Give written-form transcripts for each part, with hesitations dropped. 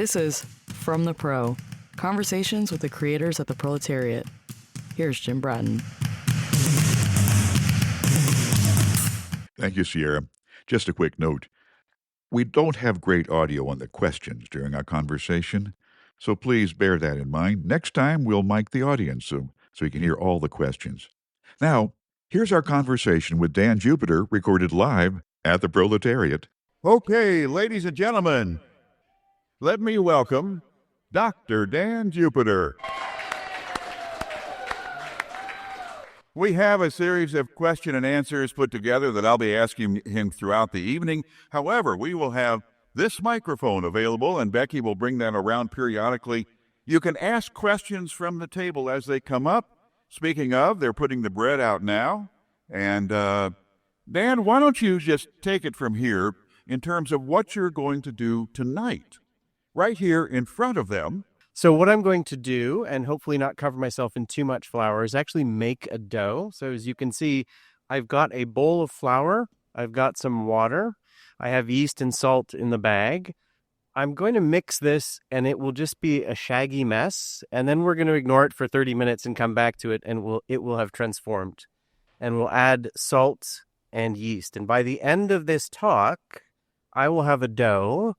This is From the Pro, conversations with the creators at the proletariat. Here's Jim Bratton. Thank you, Sierra. Just a quick note. We don't have great audio on the questions during our conversation, so please bear that in mind. Next time, we'll mic the audience so you can hear all the questions. Now, here's our conversation with Dan Jupiter, recorded live at the Proletariat. Okay, ladies and gentlemen, let me welcome Dr. Dan Jupiter. We have a series of question and answers put together that I'll be asking him throughout the evening. However, we will have this microphone available, and Becky will bring that around periodically. You can ask questions from the table as they come up. Speaking of, they're putting the bread out now. And Dan, why don't you just take it from here in terms of what you're going to do tonight, right here in front of them. So what I'm going to do, and hopefully not cover myself in too much flour, is actually make a dough. So as you can see, I've got a bowl of flour. I've got some water. I have yeast and salt in the bag. I'm going to mix this, and it will just be a shaggy mess. And then we're going to ignore it for 30 minutes and come back to it, and it will have transformed. And we'll add salt and yeast. And by the end of this talk, I will have a dough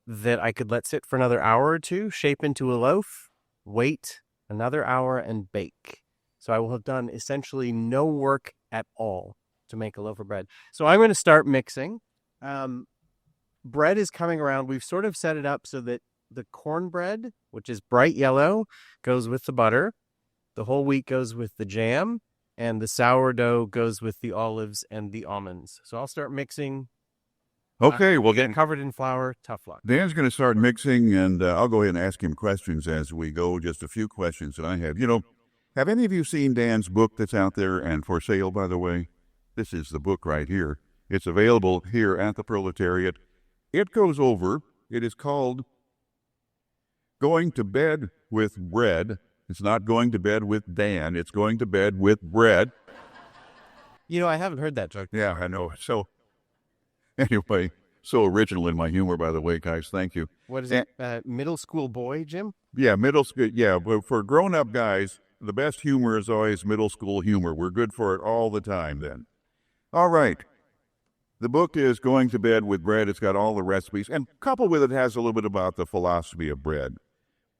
that I could let sit for another hour or two, shape into a loaf, wait another hour, and bake. So I will have done essentially no work at all to make a loaf of bread. So I'm going to start mixing. Bread is coming around. We've sort of set it up so that the cornbread, which is bright yellow, goes with the butter. The whole wheat goes with the jam, and the sourdough goes with the olives and the almonds. So I'll start mixing. Okay, well, get covered in flour, tough luck. Dan's going to start mixing, and I'll go ahead and ask him questions as we go, just a few questions that I have. You know, have any of you seen Dan's book that's out there and for sale, by the way? This is the book right here. It's available here at the Proletariat. It goes over, it is called Going to Bed with Bread. It's not going to bed with Dan, it's going to bed with bread. You know, I haven't heard that joke. Yeah, I know. So, anyway, so original in my humor, by the way, guys. Thank you. What is it? Middle school boy, Jim? Yeah, middle school. Yeah, but for grown-up guys, the best humor is always middle school humor. We're good for it all the time then. All right. The book is Going to Bed with Bread. It's got all the recipes, and coupled with it has a little bit about the philosophy of bread.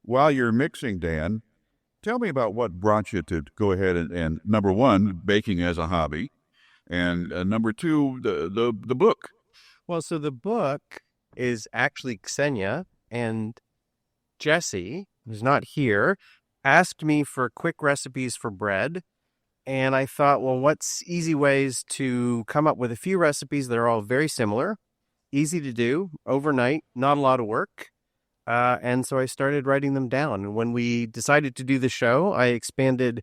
While you're mixing, Dan, tell me about what brought you to go ahead and number one, baking as a hobby, and number two, the book. Well, so the book is actually Ksenia, and Jesse, who's not here, asked me for quick recipes for bread. And I thought, well, what's easy ways to come up with a few recipes that are all very similar, easy to do, overnight, not a lot of work. And so I started writing them down. And when we decided to do the show, I expanded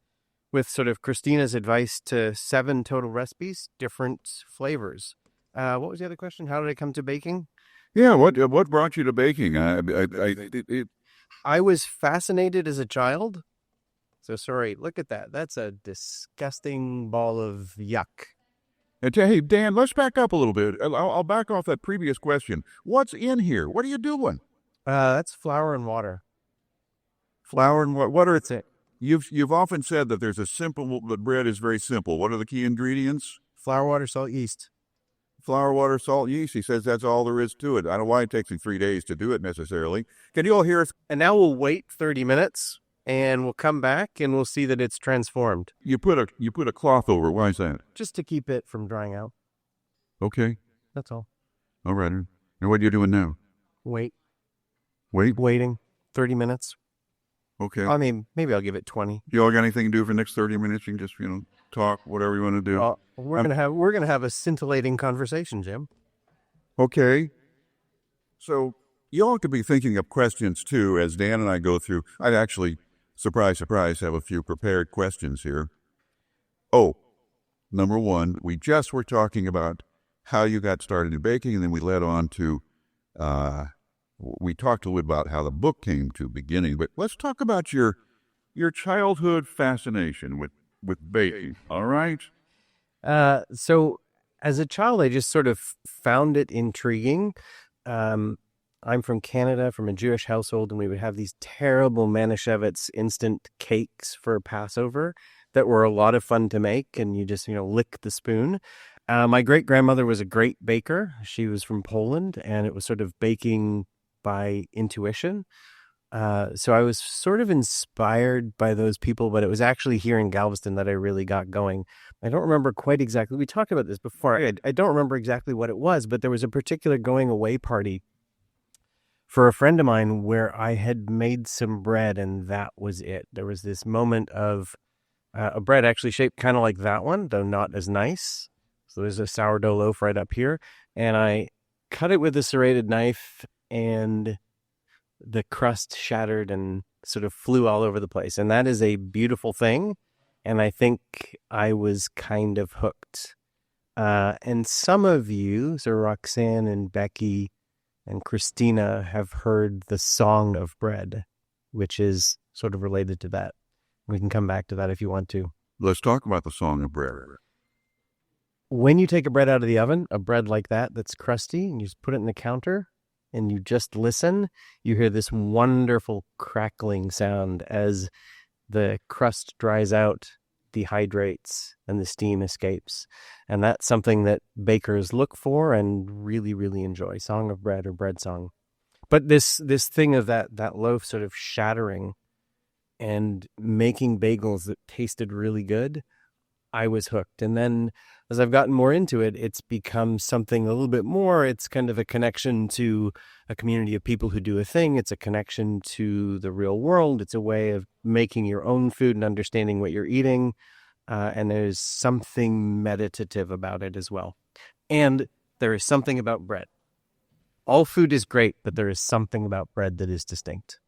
with sort of Christina's advice to 7 total recipes, different flavors. What was the other question? How did I come to baking? Yeah, what brought you to baking? I was fascinated as a child. So sorry, look at that. That's a disgusting ball of yuck. Hey, Dan, let's back up a little bit. I'll back off that previous question. What's in here? What are you doing? That's flour and water. Flour and what are it? You've often said that that bread is very simple. What are the key ingredients? Flour, water, salt, yeast. Flour, water, salt, yeast. He says that's all there is to it. I don't know why it takes me 3 days to do it necessarily. Can you all hear us? And now we'll wait 30 minutes, and we'll come back, and we'll see that it's transformed. You put a cloth over. Why is that? Just to keep it from drying out. Okay. That's all. All right. And what are you doing now? Wait. Waiting 30 minutes. Okay. I mean, maybe I'll give it 20. You all got anything to do for the next 30 minutes? You can just, talk, whatever you want to do. We're gonna have a scintillating conversation, Jim. Okay. So you all could be thinking of questions too as Dan and I go through. I'd actually, surprise, surprise, have a few prepared questions here. Oh, number one, we just were talking about how you got started in baking, and then we led on to we talked a little bit about how the book came to beginning, but let's talk about your childhood fascination with baking, all right? So as a child, I just sort of found it intriguing. I'm from Canada, from a Jewish household, and we would have these terrible Manischewitz instant cakes for Passover that were a lot of fun to make, and you just, lick the spoon. My great-grandmother was a great baker. She was from Poland, and it was sort of baking by intuition. So I was sort of inspired by those people, but it was actually here in Galveston that I really got going. I don't remember quite exactly. We talked about this before. I don't remember exactly what it was, but there was a particular going away party for a friend of mine where I had made some bread, and that was it. There was this moment of a bread actually shaped kind of like that one, though not as nice. So there's a sourdough loaf right up here, and I cut it with a serrated knife, and the crust shattered and sort of flew all over the place. And that is a beautiful thing. And I think I was kind of hooked. And some of you, so Roxanne and Becky and Christina, have heard the Song of Bread, which is sort of related to that. We can come back to that if you want to. Let's talk about the Song of Bread. When you take a bread out of the oven, a bread like that that's crusty, and you just put it in the counter, and you just listen, you hear this wonderful crackling sound as the crust dries out, dehydrates, and the steam escapes. And that's something that bakers look for and really, really enjoy. Song of Bread or bread song. But this thing of that loaf sort of shattering and making bagels that tasted really good, I was hooked. And then as I've gotten more into it, it's become something a little bit more. It's kind of a connection to a community of people who do a thing. It's a connection to the real world. It's a way of making your own food and understanding what you're eating. And there's something meditative about it as well. And there is something about bread. All food is great, but there is something about bread that is distinct.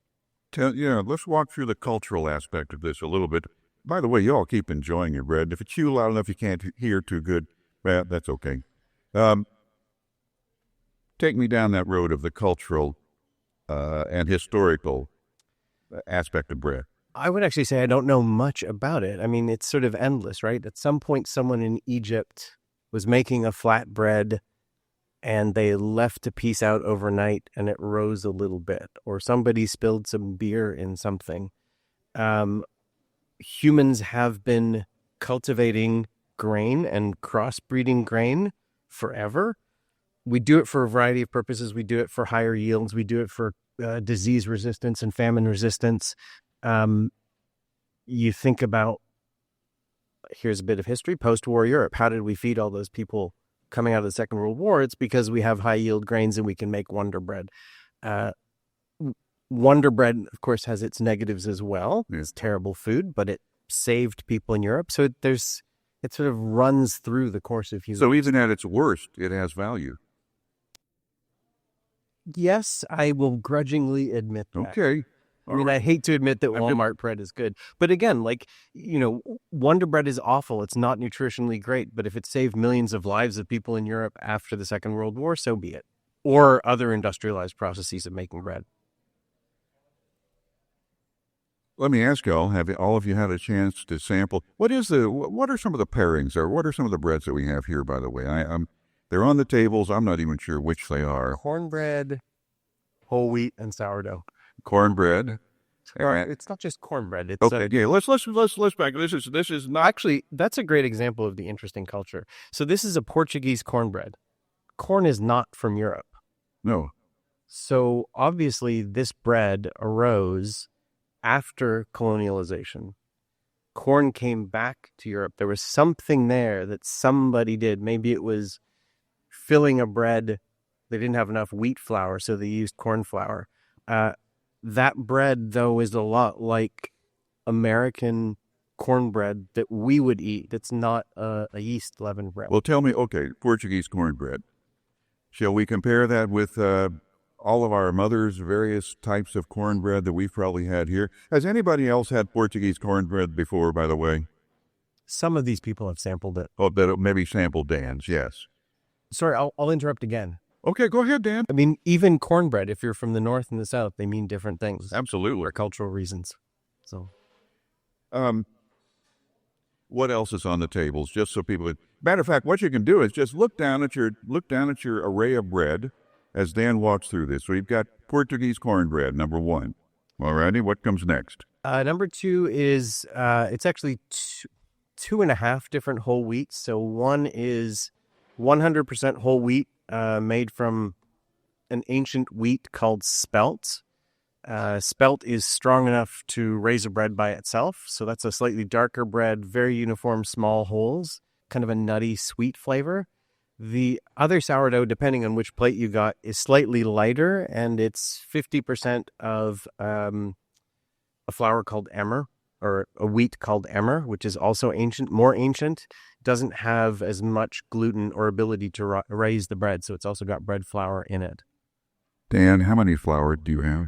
Let's walk through the cultural aspect of this a little bit. By the way, you all keep enjoying your bread. If it's chew loud enough you can't hear too good, well, that's okay. Take me down that road of the cultural and historical aspect of bread. I would actually say I don't know much about it. I mean, it's sort of endless, right? At some point, someone in Egypt was making a flatbread, and they left a piece out overnight, and it rose a little bit. Or somebody spilled some beer in something. Humans have been cultivating grain and crossbreeding grain forever. We do it for a variety of purposes. We do it for higher yields. We do it for disease resistance and famine resistance. You think about, here's a bit of history, post-war Europe. How did we feed all those people coming out of the Second World War? It's because we have high yield grains and we can make Wonder Bread. Wonder Bread, of course, has its negatives as well. Yeah. It's terrible food, but it saved people in Europe. So it sort of runs through the course of human. So even at its worst, it has value. Yes, I will grudgingly admit that. Okay. I mean, I hate to admit that Walmart bread is good. But again, Wonder Bread is awful. It's not nutritionally great. But if it saved millions of lives of people in Europe after the Second World War, so be it. Or other industrialized processes of making bread. Let me ask y'all, have all of you had a chance to sample? What are some of the pairings, or what are some of the breads that we have here, by the way? They're on the tables. I'm not even sure which they are. Cornbread, whole wheat, and sourdough. Cornbread. All right. It's not just cornbread. It's Okay. Yeah. Let's back. This is not actually, that's a great example of the interesting culture. So this is a Portuguese cornbread. Corn is not from Europe. No. So obviously this bread arose after colonialization. Corn came back to Europe. There was something there that somebody did. Maybe it was filling a bread. They didn't have enough wheat flour, so they used corn flour. That bread, though, is a lot like American cornbread that we would eat. It's not a yeast leavened bread. Well, tell me, okay, Portuguese cornbread. Shall we compare that with all of our mother's various types of cornbread that we've probably had here? Has anybody else had Portuguese cornbread before, by the way? Some of these people have sampled it. Oh, that maybe sampled Dan's, yes. Sorry, I'll interrupt again. Okay, go ahead, Dan. I mean, even cornbread, if you're from the north and the south, they mean different things. Absolutely. For cultural reasons. So, what else is on the tables? Just so people. Matter of fact, what you can do is just look down at your array of bread, as Dan walks through this. So we've got Portuguese cornbread, number one. All righty, what comes next? Number two is it's actually two and a half different whole wheats. So one is 100% whole wheat made from an ancient wheat called spelt. Spelt is strong enough to raise a bread by itself. So that's a slightly darker bread, very uniform, small holes, kind of a nutty, sweet flavor. The other sourdough, depending on which plate you got, is slightly lighter, and it's 50% of a flour called emmer, or a wheat called emmer, which is also ancient, more ancient. Doesn't have as much gluten or ability to raise the bread, so it's also got bread flour in it. Dan, how many flour do you have?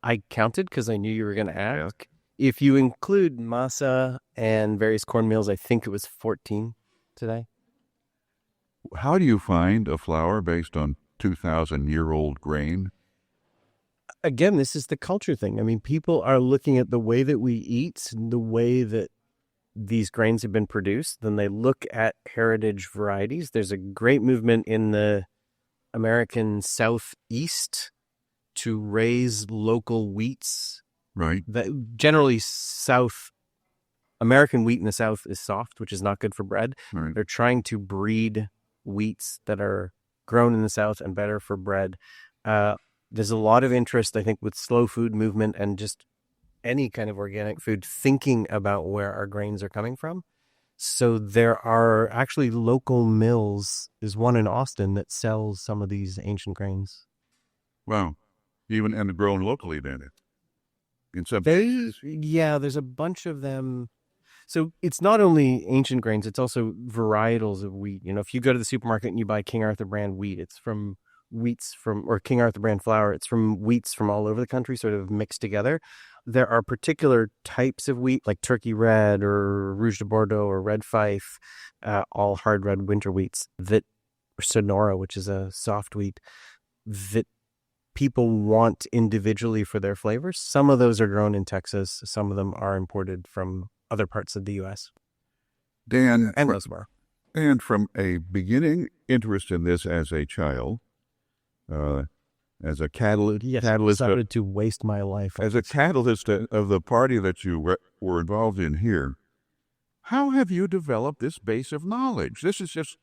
I counted because I knew you were going to ask. If you include masa and various cornmeals, I think it was 14 today. How do you find a flour based on 2,000-year-old grain? Again, this is the culture thing. I mean, people are looking at the way that we eat, the way that these grains have been produced. Then they look at heritage varieties. There's a great movement in the American Southeast to raise local wheats. Right. That generally South American wheat in the South is soft, which is not good for bread. Right. They're trying to breed wheats that are grown in the South and better for bread. There's a lot of interest, I think, with slow food movement and just any kind of organic food, thinking about where our grains are coming from. So there are actually local mills. There's one in Austin that sells some of these ancient grains. Wow. Even and grown locally then. In some there's a bunch of them. So it's not only ancient grains, it's also varietals of wheat. You know, if you go to the supermarket and you buy King Arthur brand wheat, it's from or King Arthur brand flour, it's from wheats from all over the country, sort of mixed together. There are particular types of wheat, like Turkey Red or Rouge de Bordeaux or Red Fife, all hard red winter wheats, or Sonora, which is a soft wheat, that people want individually for their flavors. Some of those are grown in Texas. Some of them are imported from other parts of the U.S. Dan, and those were. And from a beginning interest in this as a child, as a catalyst, started to waste my life. As a catalyst of the party that you were involved in here, how have you developed this base of knowledge? This is just,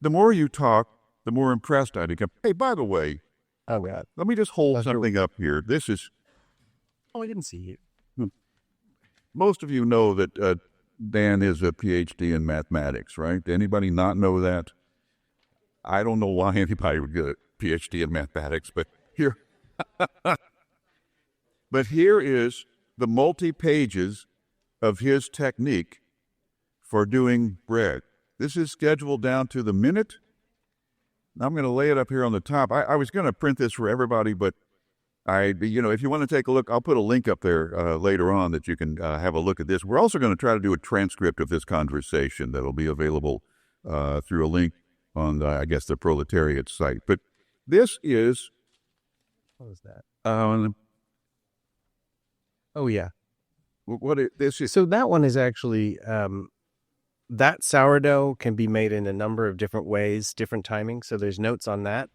the more you talk, the more impressed I become. Hey, by the way, oh God, let me just hold something up here. This is. Oh, I didn't see you. Most of you know that Dan is a PhD in mathematics, right? Anybody not know that? I don't know why anybody would get a PhD in mathematics, but here. But here is the multi-pages of his technique for doing bread. This is scheduled down to the minute. I'm going to lay it up here on the top. I was going to print this for everybody, but if you want to take a look, I'll put a link up there later on that you can have a look at this. We're also going to try to do a transcript of this conversation that'll be available through a link on, the Proletariat site. But this is... What was that? Oh, yeah. This is... So that one is actually... that sourdough can be made in a number of different ways, different timings. So there's notes on that.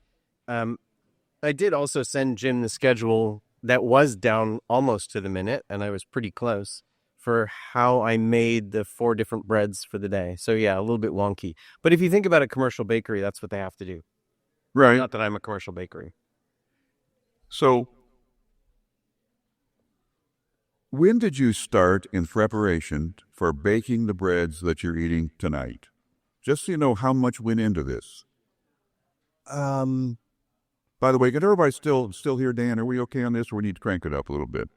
I did also send Jim the schedule that was down almost to the minute, and I was pretty close, for how I made the 4 different breads for the day. So yeah, a little bit wonky. But if you think about a commercial bakery, that's what they have to do. Right. Not that I'm a commercial bakery. So when did you start in preparation for baking the breads that you're eating tonight? Just so you know how much went into this. By the way, can everybody still hear Dan? Are we okay on this, or we need to crank it up a little bit?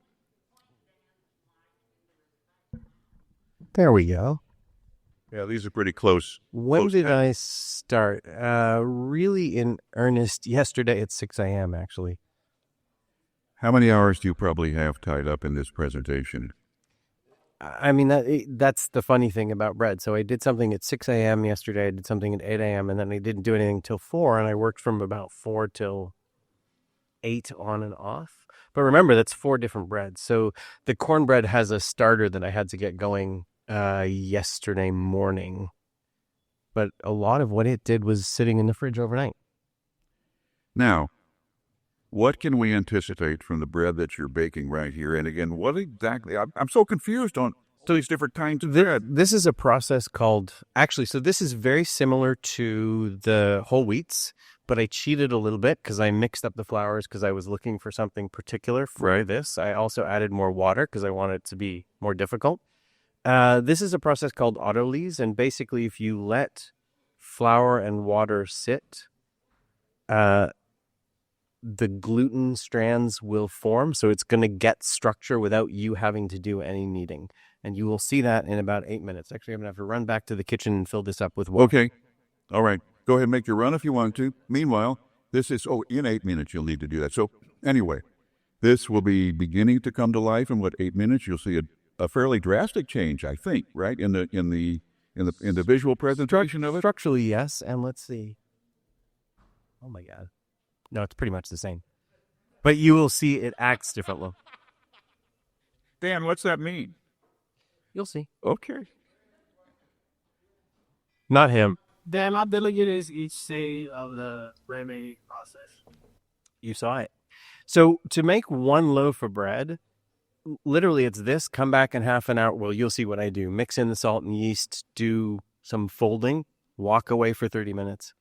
There we go. Yeah, these are pretty close. When did I start? Really in earnest yesterday at 6 a.m., actually. How many hours do you probably have tied up in this presentation? I mean, that's the funny thing about bread. So I did something at 6 a.m. yesterday. I did something at 8 a.m. and then I didn't do anything till 4. And I worked from about 4 till 8 on and off. But remember, that's 4 different breads. So the cornbread has a starter that I had to get going yesterday morning. But a lot of what it did was sitting in the fridge overnight. Now, what can we anticipate from the bread that you're baking right here? And again, what exactly? I'm so confused on these different kinds of bread. This is a process called, actually, so this is very similar to the whole wheats, but I cheated a little bit because I mixed up the flours because I was looking for something particular for this. I also added more water because I wanted it to be more difficult. This is a process called autolyse, and basically if you let flour and water sit, the gluten strands will form, so it's going to get structure without you having to do any kneading. And you will see that in about 8 minutes. Actually, I'm going to have to run back to the kitchen and fill this up with water. Okay. All right. Go ahead and make your run if you want to. Meanwhile, this is, in 8 minutes you'll need to do that. So anyway, this will be beginning to come to life in 8 minutes. You'll see a fairly drastic change, I think, right? In the visual presentation of it. Structurally, yes. And let's see. Oh my God. No, it's pretty much the same. But you will see it acts differently. Dan, what's that mean? You'll see. Okay. Not him. Dan, my delegate is each stage of the bread making process. You saw it. So to make one loaf of bread, literally it's this, come back in half an hour. Well, you'll see what I do. Mix in the salt and yeast, do some folding, walk away for 30 minutes.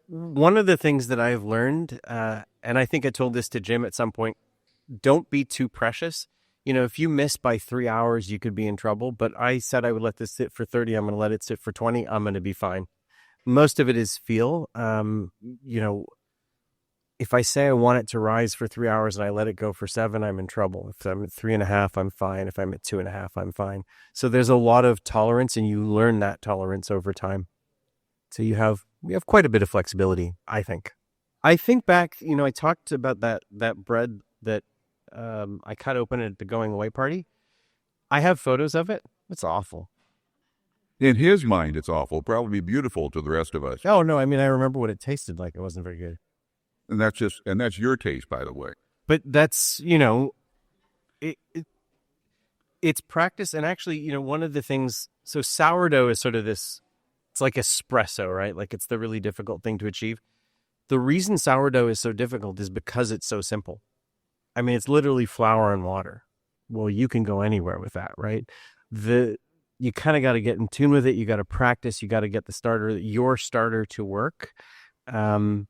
One of the things that I've learned, and I think I told this to Jim at some point, don't be too precious. You know, if you miss by 3 hours, you could be in trouble. But I said I would let this sit for 30. I'm going to let it sit for 20. I'm going to be fine. Most of it is feel. If I say I want it to rise for 3 hours and I let it go for 7, I'm in trouble. If I'm at 3.5, I'm fine. If I'm at 2.5, I'm fine. So there's a lot of tolerance, and you learn that tolerance over time. So we have quite a bit of flexibility, I think. I think back, I talked about that bread that I cut open at the going away party. I have photos of it. It's awful. In his mind, it's awful. Probably beautiful to the rest of us. Oh, no. I mean, I remember what it tasted like. It wasn't very good. And that's your taste, by the way. But that's, it's practice. And actually, one of the things, so sourdough is sort of this, it's like espresso, right? Like it's the really difficult thing to achieve. The reason sourdough is so difficult is because it's so simple. I mean, it's literally flour and water. Well, you can go anywhere with that, right? You kind of got to get in tune with it. You got to practice. You got to get your starter to work. And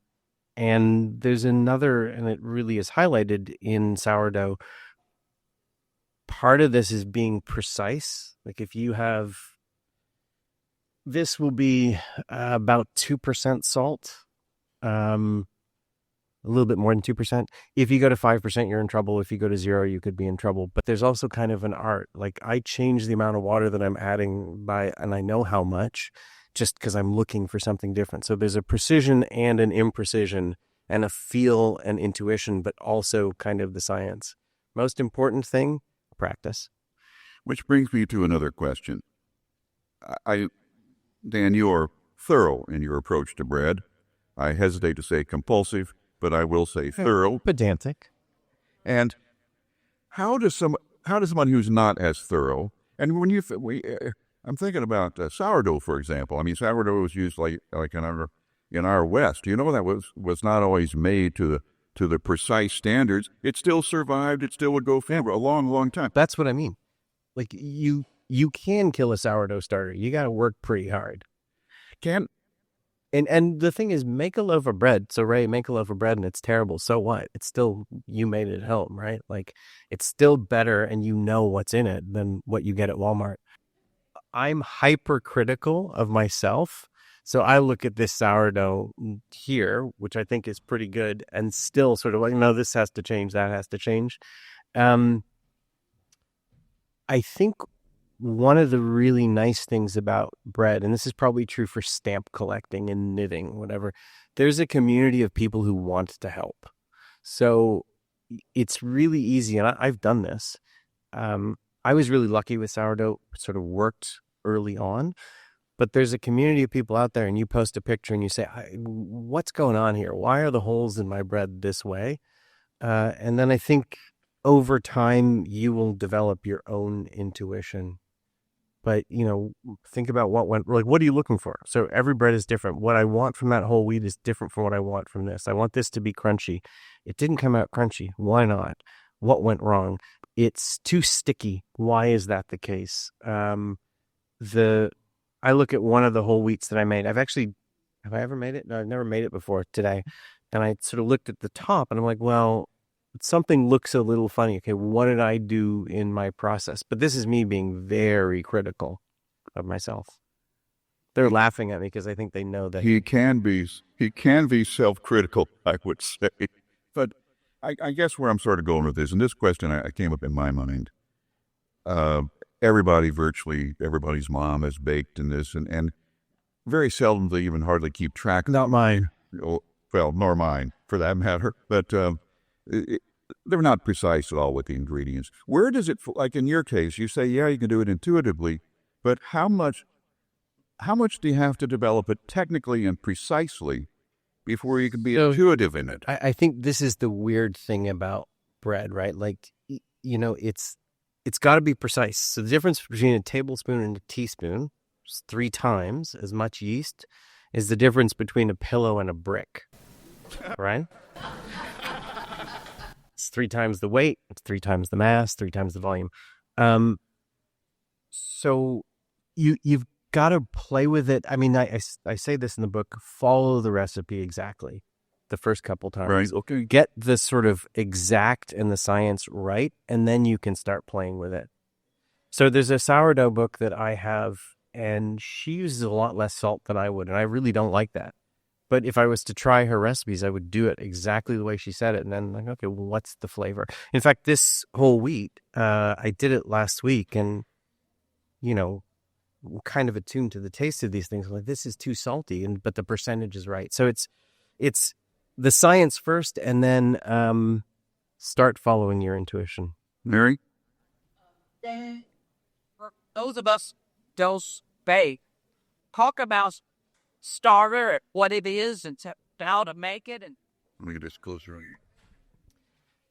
there's another, and it really is highlighted in sourdough. Part of this is being precise. Like if you have, this will be about 2% salt. A little bit more than 2%. If you go to 5%, you're in trouble. If you go to 0, you could be in trouble. But there's also kind of an art. Like I change the amount of water that I'm adding and I know how much, just because I'm looking for something different. So there's a precision and an imprecision and a feel and intuition, but also kind of the science. Most important thing, practice. Which brings me to another question. Dan, you're thorough in your approach to bread. I hesitate to say compulsive, but I will say thorough. Pedantic. And how does someone who's not as thorough, and when I'm thinking about sourdough, for example. I mean, sourdough was used like in our West. That was not always made to the precise standards. It still survived. It still would go for a long, long time. That's what I mean. Like you can kill a sourdough starter. You got to work pretty hard. And the thing is, make a loaf of bread. So Ray, make a loaf of bread and it's terrible. So what? It's still, you made it at home, right? Like it's still better and you know what's in it than what you get at Walmart. I'm hypercritical of myself. So I look at this sourdough here, which I think is pretty good, and still sort of like, no, this has to change, that has to change. I think one of the really nice things about bread, and this is probably true for stamp collecting and knitting, whatever, there's a community of people who want to help. So it's really easy, and I've done this. I was really lucky with sourdough, sort of worked early on, but there's a community of people out there, and you post a picture and you say, what's going on here? Why are the holes in my bread this way? And then I think over time, you will develop your own intuition. But, think about what are you looking for? So every bread is different. What I want from that whole wheat is different from what I want from this. I want this to be crunchy. It didn't come out crunchy. Why not? What went wrong? It's too sticky. Why is that the case? I look at one of the whole wheats that I made. Have I ever made it? No, I've never made it before today. And I sort of looked at the top and I'm like, well, something looks a little funny. Okay, what did I do in my process? But this is me being very critical of myself. They're laughing at me because I think they know that he can be self-critical, I would say. But I guess where I'm sort of going with this, and this question I came up in my mind. Virtually everybody's mom has baked in this, and very seldom they even hardly keep track. Not mine. Well, nor mine, for that matter. But they're not precise at all with the ingredients. Where does it, like in your case, you say, yeah, you can do it intuitively, but how much do you have to develop it technically and precisely before you can be intuitive in it? I think this is the weird thing about bread, right? Like, it's got to be precise. So the difference between a tablespoon and a teaspoon, which is 3 times as much yeast, is the difference between a pillow and a brick, right? It's 3 times the weight, it's 3 times the mass, 3 times the volume. So you've got to play with it. I mean, I say this in the book, follow the recipe exactly the first couple times. Right, okay. Get the sort of exact and the science right, and then you can start playing with it. So there's a sourdough book that I have, and she uses a lot less salt than I would, and I really don't like that. But if I was to try her recipes, I would do it exactly the way she said it, and then like, okay, well, what's the flavor? In fact, this whole wheat, I did it last week, and, kind of attuned to the taste of these things. Like, this is too salty, but the percentage is right. So it's the science first, and then start following your intuition. Mary? For those of us don't bake, talk about starter, what it is, and how to make it. And Let me get this closer on you.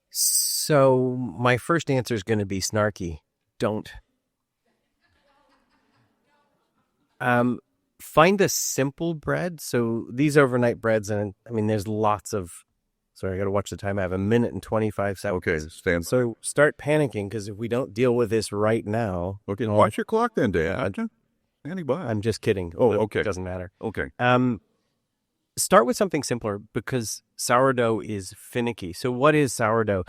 So my first answer is going to be snarky. Don't. Find a simple bread. So these overnight breads, and I mean, there's lots of. Sorry, I got to watch the time. I have 1 minute and 25 seconds. Okay, stand. So start panicking, because if we don't deal with this right now, Okay, watch your clock then, Dad. Standing by. I'm just kidding. Oh, okay. It doesn't matter. Okay. Start with something simpler, because sourdough is finicky. So what is sourdough?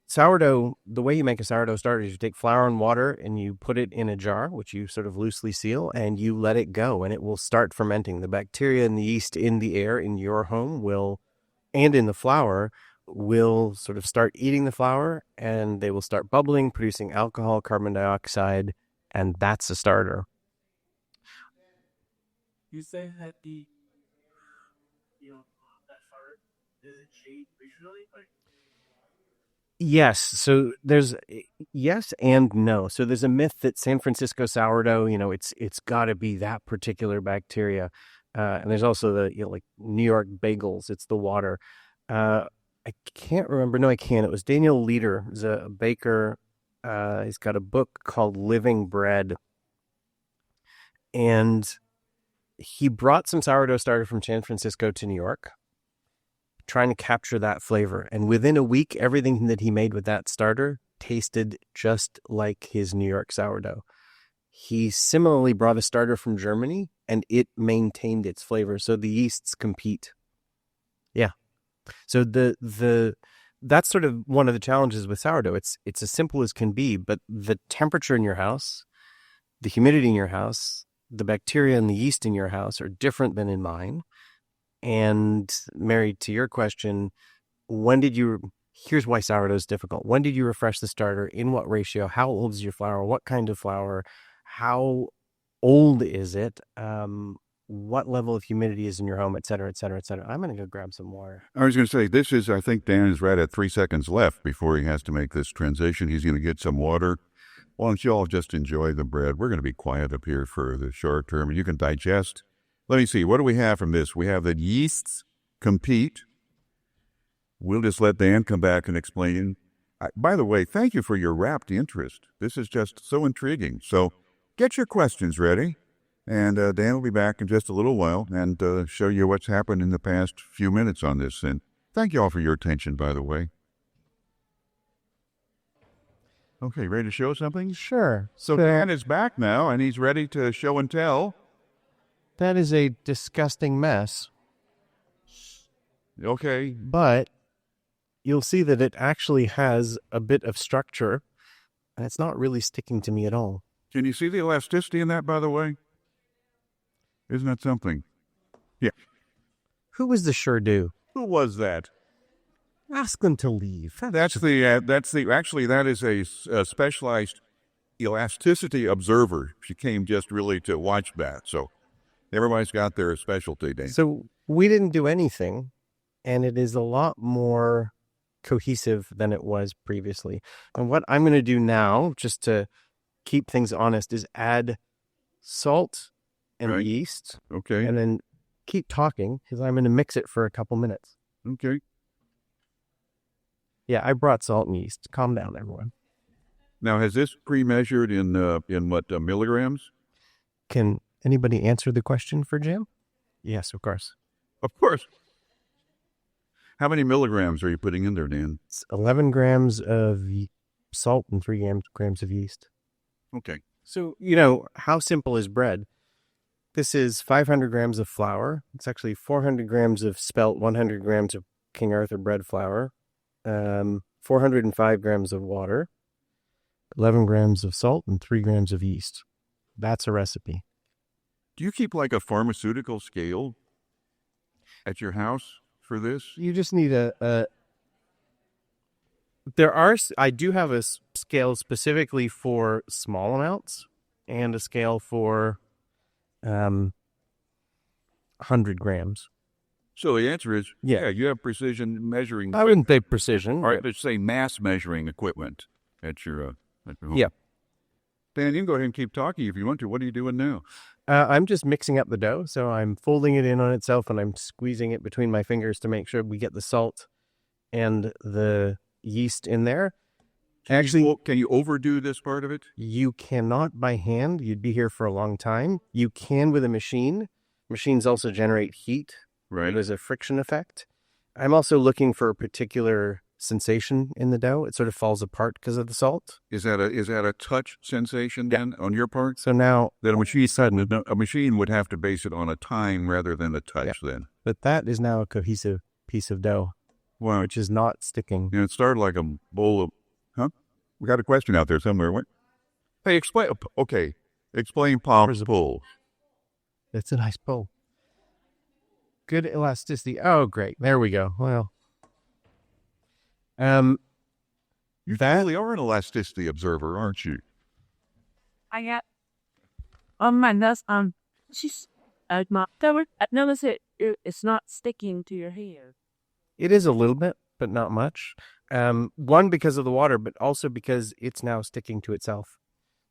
Sourdough, the way you make a sourdough starter is you take flour and water and you put it in a jar, which you sort of loosely seal, and you let it go, and it will start fermenting. The bacteria and the yeast in the air in your home and in the flour will sort of start eating the flour, and they will start bubbling, producing alcohol, carbon dioxide, and that's a starter. You say that that starter isn't shade visually? Yes. So there's yes and no. So there's a myth that San Francisco sourdough, it's got to be that particular bacteria. And there's also the, like New York bagels, it's the water. I can't remember. No, I can. It was Daniel Leader, who's a baker. He's got a book called Living Bread. And he brought some sourdough starter from San Francisco to New York, trying to capture that flavor. And within a week, everything that he made with that starter tasted just like his New York sourdough. He similarly brought a starter from Germany, and it maintained its flavor. So the yeasts compete. Yeah. So that's sort of one of the challenges with sourdough. It's as simple as can be, but the temperature in your house, the humidity in your house, the bacteria and the yeast in your house are different than in mine. And Mary, to your question, here's why sourdough is difficult. When did you refresh the starter? In what ratio? How old is your flour? What kind of flour? How old is it? What level of humidity is in your home, et cetera, et cetera, et cetera. I'm going to go grab some water. I was going to say, I think Dan is right at 3 seconds left before he has to make this transition. He's going to get some water. Why don't you all just enjoy the bread? We're going to be quiet up here for the short term, and you can digest. Let me see. What do we have from this? We have that yeasts compete. We'll just let Dan come back and explain. By the way, thank you for your rapt interest. This is just so intriguing. So get your questions ready. And Dan will be back in just a little while and show you what's happened in the past few minutes on this. And thank you all for your attention, by the way. Okay, ready to show something? Sure. So Dan is back now, and he's ready to show and tell. That is a disgusting mess. Okay. But you'll see that it actually has a bit of structure, and it's not really sticking to me at all. Can you see the elasticity in that, by the way? Isn't that something? Yeah. Who was the sure do? Who was that? Ask them to leave. Actually, that is a specialized elasticity observer. She came just really to watch that. So everybody's got their specialty, Dan. So we didn't do anything, and it is a lot more cohesive than it was previously. And what I'm going to do now, just to keep things honest, is add salt and yeast. Okay. And then keep talking, because I'm going to mix it for a couple minutes. Okay. Yeah, I brought salt and yeast. Calm down, everyone. Now, has this pre-measured in what, milligrams? Can anybody answer the question for Jim? Yes, of course. Of course. How many milligrams are you putting in there, Dan? It's 11 grams of salt and 3 grams of yeast. Okay. So, how simple is bread? This is 500 grams of flour. It's actually 400 grams of spelt, 100 grams of King Arthur bread flour, 405 grams of water, 11 grams of salt, and 3 grams of yeast. That's a recipe. Do you keep like a pharmaceutical scale at your house for this? You just need I do have a scale specifically for small amounts and a scale for 100 grams. So the answer is, Yeah. you have precision measuring. I wouldn't say precision. All right, let's say mass measuring equipment at your home. Yeah. Dan, you can go ahead and keep talking if you want to. What are you doing now? I'm just mixing up the dough. So I'm folding it in on itself and I'm squeezing it between my fingers to make sure we get the salt and the yeast in there. Can you overdo this part of it? You cannot by hand. You'd be here for a long time. You can with a machine. Machines also generate heat. Right. There's a friction effect. I'm also looking for a particular sensation in the dough. It sort of falls apart because of the salt. Is that a touch sensation then on your part? So now, That a machine would have to base it on a time rather than a touch then. but that is now a cohesive piece of dough, Wow. which is not sticking. It started like a bowl of, we got a question out there somewhere. What? Hey, explain Palmer's pull. It's a nice bowl. Good elasticity. Oh, great. There we go. Well, You really are an elasticity observer, aren't you? I got on my nuts. She's my cover. I noticed it's not sticking to your hair. it is a little bit, but not much. One, because of the water, but also because it's now sticking to itself.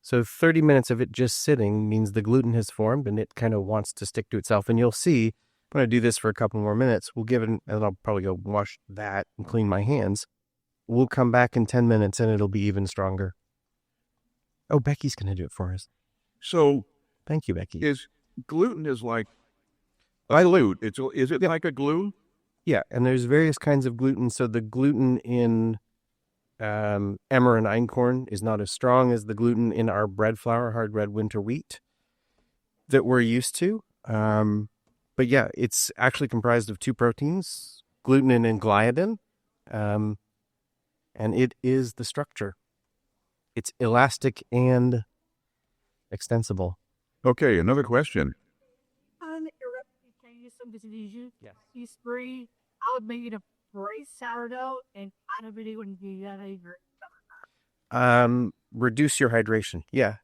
So 30 minutes of it just sitting means the gluten has formed and it kind of wants to stick to itself. And you'll see when I do this for a couple more minutes, we'll give it, and I'll probably go wash that and clean my hands. We'll come back in 10 minutes and it'll be even stronger. Oh, Becky's going to do it for us. So Thank you, Becky. gluten is like a glue. Is it like a glue? Yeah, and there's various kinds of gluten. So the gluten in emmer and einkorn is not as strong as the gluten in our bread flour, hard red winter wheat that we're used to. But yeah, it's actually comprised of 2 proteins, glutenin and gliadin, and it is the structure. It's elastic and extensible. Okay, another question. Yes. You spray. I would make it a braised sourdough, and I don't really wouldn't do that either. Reduce your hydration. Yeah.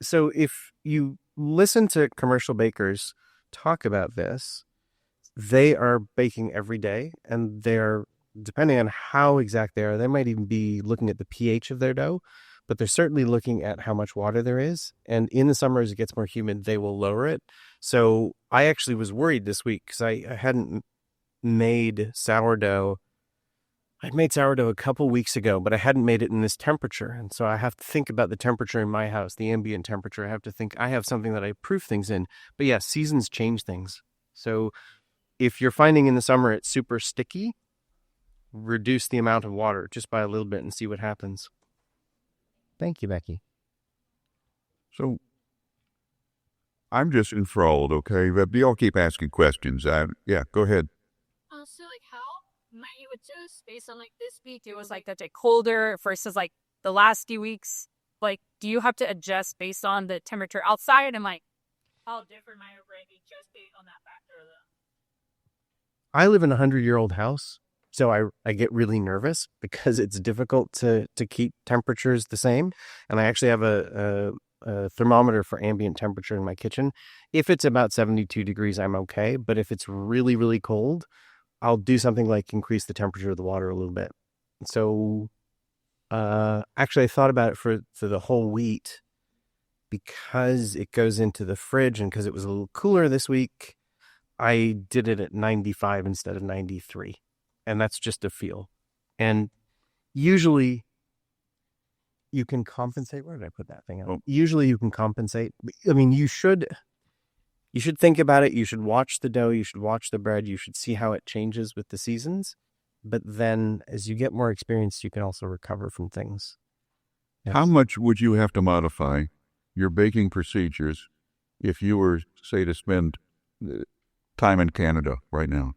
So if you listen to commercial bakers talk about this, they are baking every day, and they're, depending on how exact they are, they might even be looking at the pH of their dough, but they're certainly looking at how much water there is. And in the summer, as it gets more humid, they will lower it. So I actually was worried this week because I hadn't made sourdough I made sourdough a couple weeks ago, but I hadn't made it in this temperature. And so I have to think about the temperature in my house, the ambient temperature. I have to think I have something that I proof things in. But yeah, seasons change things. So if you're finding in the summer it's super sticky, reduce the amount of water just by a little bit and see what happens. Thank you, Becky. So I'm just enthralled, okay? But y'all keep asking questions. Yeah, go ahead. So like how might you adjust based on like this week? It was like that day colder versus like the last few weeks. Like, do you have to adjust based on the temperature outside? And like, How different might your brain be just based on that factor though? I live in a 100-year-old house, so I get really nervous because it's difficult to keep temperatures the same. And I actually have a thermometer for ambient temperature in my kitchen. If it's about 72 degrees, I'm okay. But if it's really, really cold, I'll do something like increase the temperature of the water a little bit. So actually, I thought about it for the whole wheat because it goes into the fridge and because it was a little cooler this week. I did it at 95 instead of 93. And that's just a feel. And usually you can compensate. Where did I put that thing? Usually you can compensate. I mean, you should think about it. You should watch the dough. You should watch the bread. You should see how it changes with the seasons. But then as you get more experience, you can also recover from things. Yes. How much would you have to modify your baking procedures if you were, say, to spend time in Canada right now?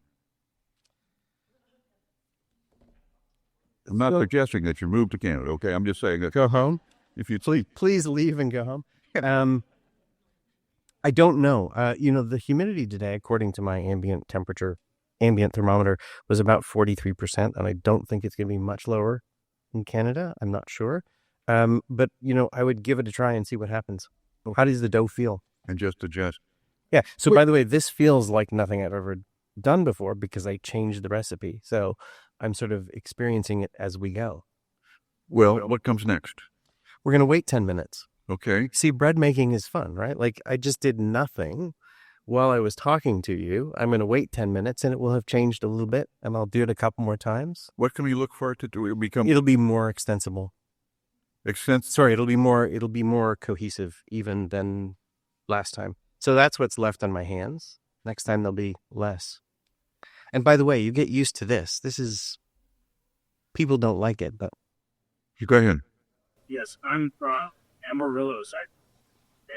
I'm not suggesting that you move to Canada, okay? I'm just saying that. Go home? If you Please leave and go home. I don't know. The humidity today, according to my ambient thermometer, was about 43%, and I don't think it's going to be much lower in Canada. I'm not sure. But, I would give it a try and see what happens. How does the dough feel? And just adjust. Yeah. So, by the way, this feels like nothing I've ever done before because I changed the recipe. So I'm sort of experiencing it as we go. Well, what comes next? We're going to wait 10 minutes. Okay. See, bread making is fun, right? Like I just did nothing while I was talking to you. I'm going to wait 10 minutes and it will have changed a little bit and I'll do it a couple more times. What can we look for it to do? It'll be more extensible. Sorry, it'll be more cohesive even than last time. So that's what's left on my hands. Next time there'll be less. And by the way, you get used to this. People don't like it, but. You go ahead. Yes, I'm from Amarillo side.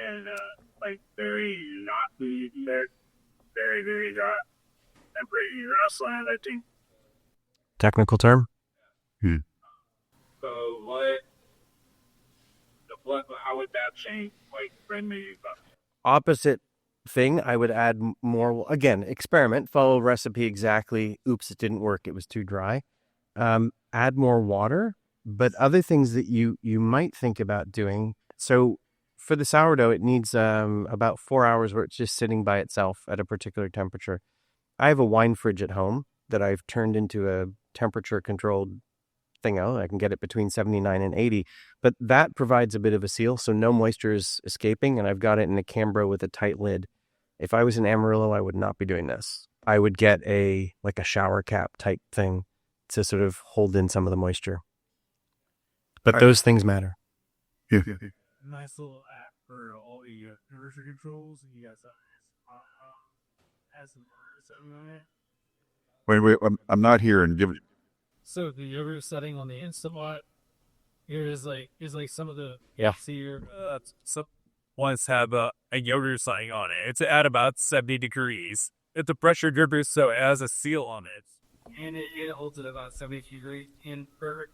And, very dry. Temperature grassland, I think. Technical term? So how would that change? Friend me. Opposite thing, I would add more. Again, experiment, follow recipe exactly. Oops, it didn't work. It was too dry. Add more water, but other things that you might think about doing. So for the sourdough, it needs about 4 hours where it's just sitting by itself at a particular temperature. I have a wine fridge at home that I've turned into a temperature controlled thingo. I can get it between 79 and 80, but that provides a bit of a seal, so no moisture is escaping, and I've got it in a Cambro with a tight lid. If I was in Amarillo, I would not be doing this. I would get a shower cap type thing to sort of hold in some of the moisture. But those things matter. Yeah. Nice little app for all the temperature controls. You guys has some something on it. Wait, I'm not here and give it. So the yogurt setting on the Instapot here is like some of the See here. Some ones have a yogurt setting on it. It's at about 70 degrees. It's a pressure dripper, so it has a seal on it, and it holds it about 72 degrees in perfect.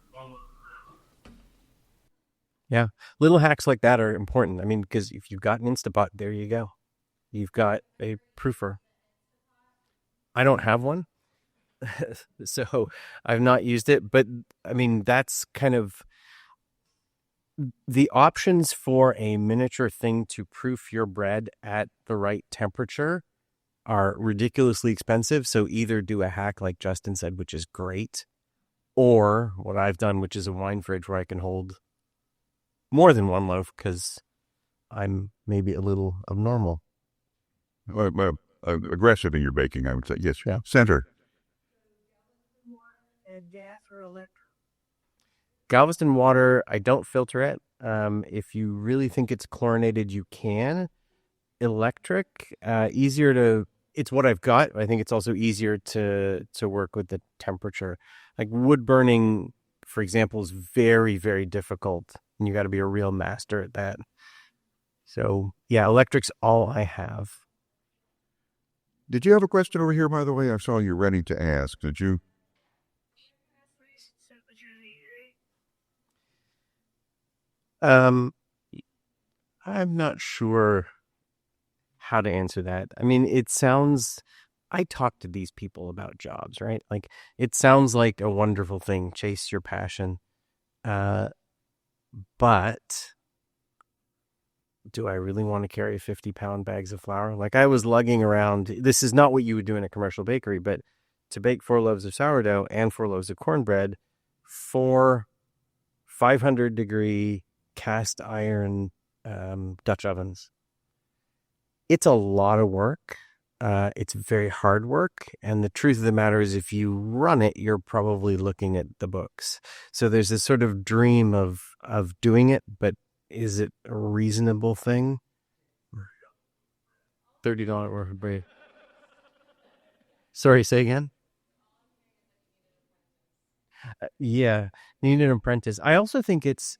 Yeah, little hacks like that are important. I mean, because if you've got an Instapot, there you go. You've got a proofer. I don't have one. So I've not used it, but I mean, that's kind of the options for a miniature thing to proof your bread at the right temperature are ridiculously expensive. So either do a hack like Justin said, which is great, or what I've done, which is a wine fridge where I can hold more than one loaf because I'm maybe a little abnormal. Aggressive in your baking, I would say. Yes. Yeah. Center. and gas or electric? Galveston water, I don't filter it. If you really think it's chlorinated, you can. Electric, easier to. It's what I've got. I think it's also easier to work with the temperature. Like wood burning, for example, is very, very difficult, and you got to be a real master at that. So yeah, electric's all I have. Did you have a question over here, by the way? I saw you ready to ask. Did you? I'm not sure how to answer that. I mean, it sounds, I talk to these people about jobs, right? Like it sounds like a wonderful thing, chase your passion. But do I really want to carry 50-pound bags of flour? Like I was lugging around, this is not what you would do in a commercial bakery, but to bake 4 loaves of sourdough and 4 loaves of cornbread, 4 500-degree cast iron Dutch ovens. It's a lot of work. It's very hard work. And the truth of the matter is if you run it, you're probably looking at the books. So there's this sort of dream of doing it, but is it a reasonable thing? $30 worth of bread. Sorry, say again? Yeah, need an apprentice. I also think it's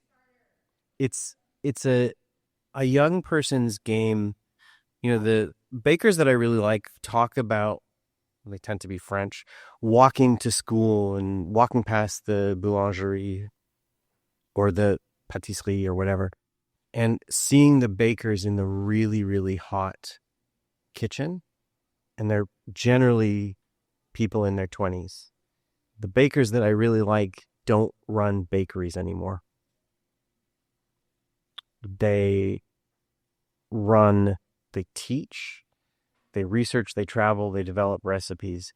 a young person's game. You know, the bakers that I really like talk about, they tend to be French, walking to school and walking past the boulangerie or the pâtisserie or whatever, and seeing the bakers in the really, really hot kitchen, and they're generally people in their 20s. The bakers that I really like don't run bakeries anymore. They teach, they research, they travel, they develop recipes.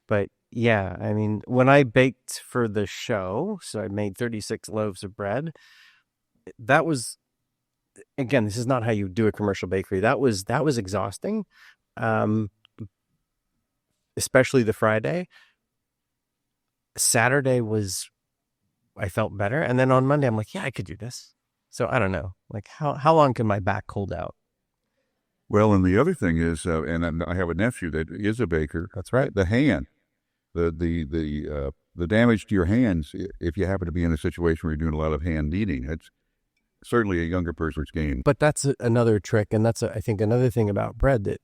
But yeah, I mean, when I baked for the show, so I made 36 loaves of bread, that was, again, this is not how you do a commercial bakery. That was exhausting, especially the Friday. Saturday I felt better. And then on Monday, I'm like, yeah, I could do this. So I don't know, like how long can my back hold out? Well, and the other thing is, and I have a nephew that is a baker. That's right. The hand, the damage to your hands, if you happen to be in a situation where you're doing a lot of hand kneading, it's certainly a younger person's game. But that's another trick. And that's, I think, another thing about bread that,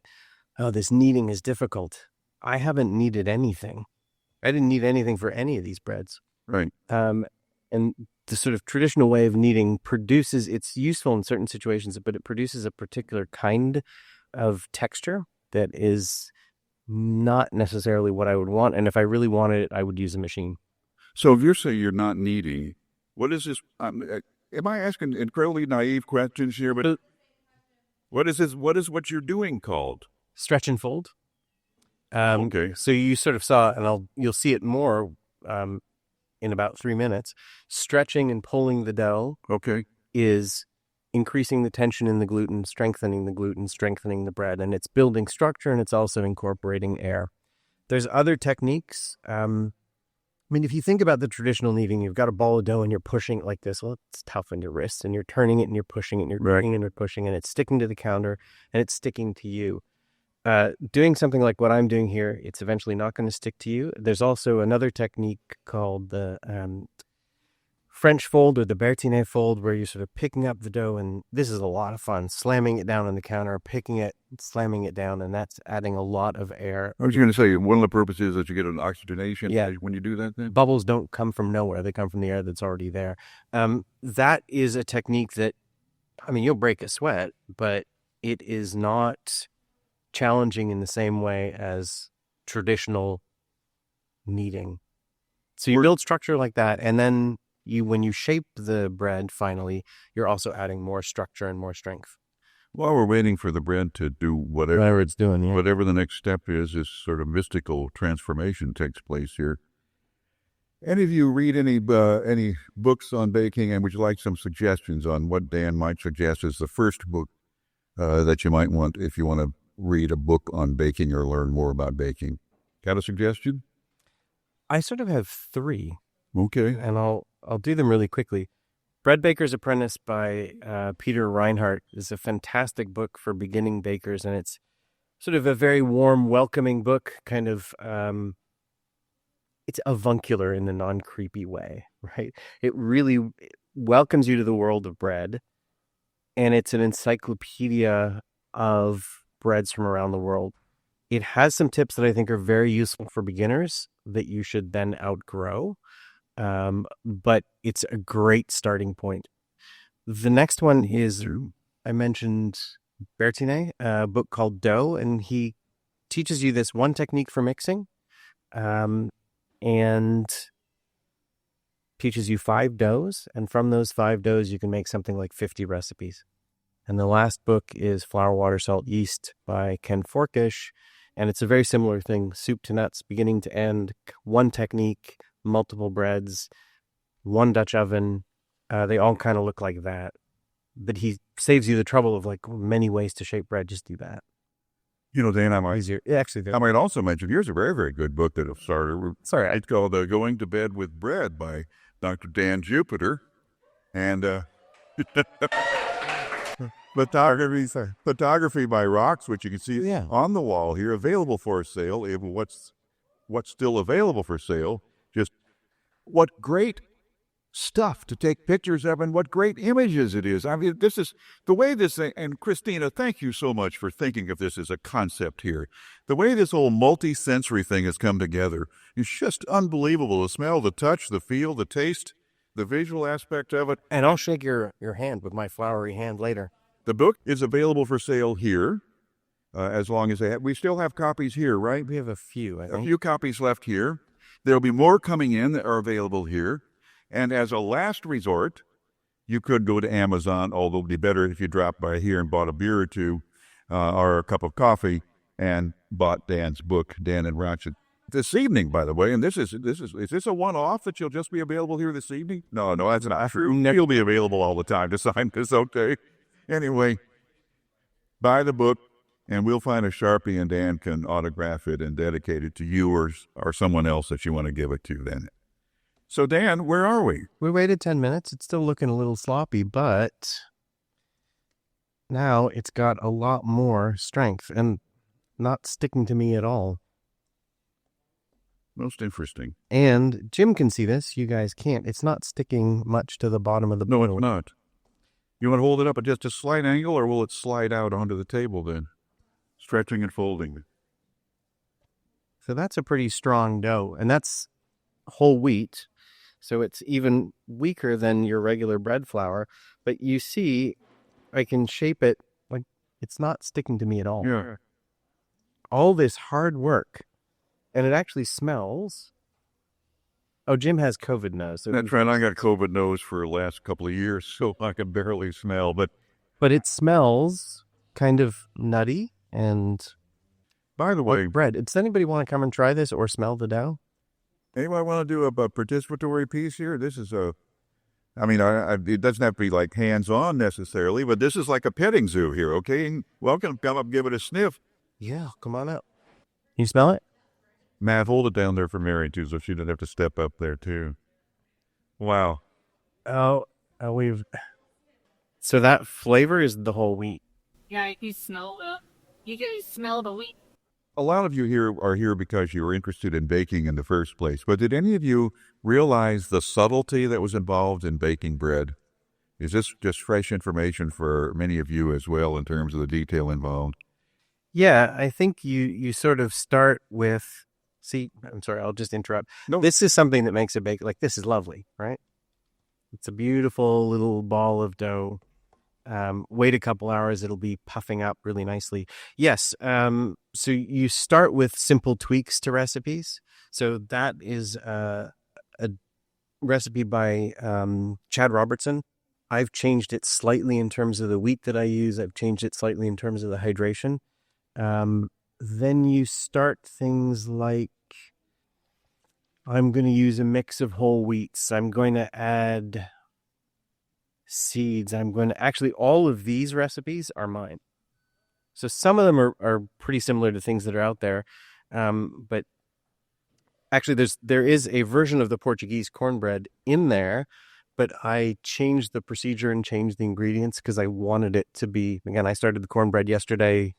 this kneading is difficult. I haven't kneaded anything. I didn't knead anything for any of these breads. Right. And the sort of traditional way of kneading it's useful in certain situations, but it produces a particular kind of texture that is not necessarily what I would want. And if I really wanted it, I would use a machine. So if you're saying you're not kneading, what is this? Am I asking incredibly naive questions here? But what is this? What is what you're doing called? Stretch and fold. Okay. So you sort of saw, and you'll see it more in about 3 minutes. Stretching and pulling the dough. Okay. Is increasing the tension in the gluten, strengthening the bread, and it's building structure, and it's also incorporating air. There's other techniques. I mean, if you think about the traditional kneading, you've got a ball of dough and you're pushing it like this. Well, it's tough on your wrists, and you're turning it and you're pushing it and you're turning and you're pushing, and it's sticking to the counter and it's sticking to you. Doing something like what I'm doing here, it's eventually not going to stick to you. There's also another technique called the French fold or the Berthinet fold, where you're sort of picking up the dough, and this is a lot of fun, slamming it down on the counter, picking it, slamming it down, and that's adding a lot of air. I was going to say, one of the purposes is that you get an oxygenation when you do that then? Bubbles don't come from nowhere. They come from the air that's already there. That is a technique that, I mean, you'll break a sweat, but it is not challenging in the same way as traditional kneading. So you build structure like that, and then when you shape the bread, finally, you're also adding more structure and more strength. While we're waiting for the bread to do whatever it's doing, whatever the next step is, this sort of mystical transformation takes place here. Any of you read any books on baking, and would you like some suggestions on what Dan might suggest as the first book that you might want if you want to read a book on baking or learn more about baking? Got a suggestion? I sort of have three, Okay. and I'll do them really quickly. Bread Baker's Apprentice by Peter Reinhardt is a fantastic book for beginning bakers, and it's sort of a very warm, welcoming book, kind of, it's avuncular in the non-creepy way, right? It really welcomes you to the world of bread, and it's an encyclopedia of breads from around the world. It has some tips that I think are very useful for beginners that you should then outgrow, but it's a great starting point. The next one is, I mentioned Bertinet, a book called Dough, and he teaches you this one technique for mixing, and teaches you 5 doughs, and from those 5 doughs you can make something like 50 recipes. And the last book is Flour, Water, Salt, Yeast by Ken Forkish, and it's a very similar thing, soup to nuts, beginning to end, one technique, multiple breads, one Dutch oven. They all kind of look like that. But he saves you the trouble of like many ways to shape bread. Just do that. You know, Dan, I might Easier. Yeah, actually, I might also mention, here's a very, very good book that'll start. Sorry, It's called Going to Bed with Bread by Dr. Dan Jupiter. And photography by Rocks, which you can see on the wall here, available for sale. Even what's still available for sale. Just what great stuff to take pictures of, and what great images it is. I mean, this is the way this thing, and Christina, thank you so much for thinking of this as a concept here. The way this whole multi-sensory thing has come together is just unbelievable. The smell, the touch, the feel, the taste, the visual aspect of it. and I'll shake your hand with my floury hand later. The book is available for sale here, as long as we still have copies here, right? We have a few, I think. A few copies left here. There'll be more coming in that are available here. And as a last resort, you could go to Amazon, although it'd be better if you dropped by here and bought a beer or two, or a cup of coffee, and bought Dan's book, Dan and Ratchet. This evening, by the way, and is this a one-off that you'll just be available here this evening? No, that's not true. You'll be available all the time to sign this, okay? Anyway, buy the book, and we'll find a Sharpie, and Dan can autograph it and dedicate it to you or someone else that you want to give it to then. So, Dan, where are we? We waited 10 minutes. It's still looking a little sloppy, but now it's got a lot more strength and not sticking to me at all. Most interesting. And Jim can see this. You guys can't. It's not sticking much to the bottom of the bowl. No, it's not. You want to hold it up at just a slight angle, or will it slide out onto the table then? Stretching and folding. So that's a pretty strong dough, and that's whole wheat. So it's even weaker than your regular bread flour. But you see, I can shape it like it's not sticking to me at all. Yeah. All this hard work, and it actually smells. Oh, Jim has COVID nose. So That's right. I got COVID nose for the last couple of years, so I can barely smell. But it smells kind of nutty and by the way, like bread. Does anybody want to come and try this or smell the dough? anybody want to do a participatory piece here? This is it doesn't have to be like hands-on necessarily, but this is like a petting zoo here, okay? Welcome, come up, give it a sniff. Yeah, come on up. Can you smell it? Matt, hold it down there for Mary, too, so she doesn't have to step up there, too. Wow. So that flavor is the whole wheat. Yeah, you smell it. You can smell the wheat. A lot of you here are here because you were interested in baking in the first place, but did any of you realize the subtlety that was involved in baking bread? Is this just fresh information for many of you as well in terms of the detail involved? Yeah, I think you sort of start with, I'm sorry, I'll just interrupt. No. This is something that makes a bake, like this is lovely, right? It's a beautiful little ball of dough. Wait a couple hours, it'll be puffing up really nicely. Yes, so you start with simple tweaks to recipes. So that is a recipe by Chad Robertson. I've changed it slightly in terms of the wheat that I use. I've changed it slightly in terms of the hydration. Then you start things like, I'm going to use a mix of whole wheats. I'm going to add seeds. Actually, all of these recipes are mine. So some of them are pretty similar to things that are out there. But Actually, there is a version of the Portuguese cornbread in there, but I changed the procedure and changed the ingredients because I wanted it to be, again, I started the cornbread yesterday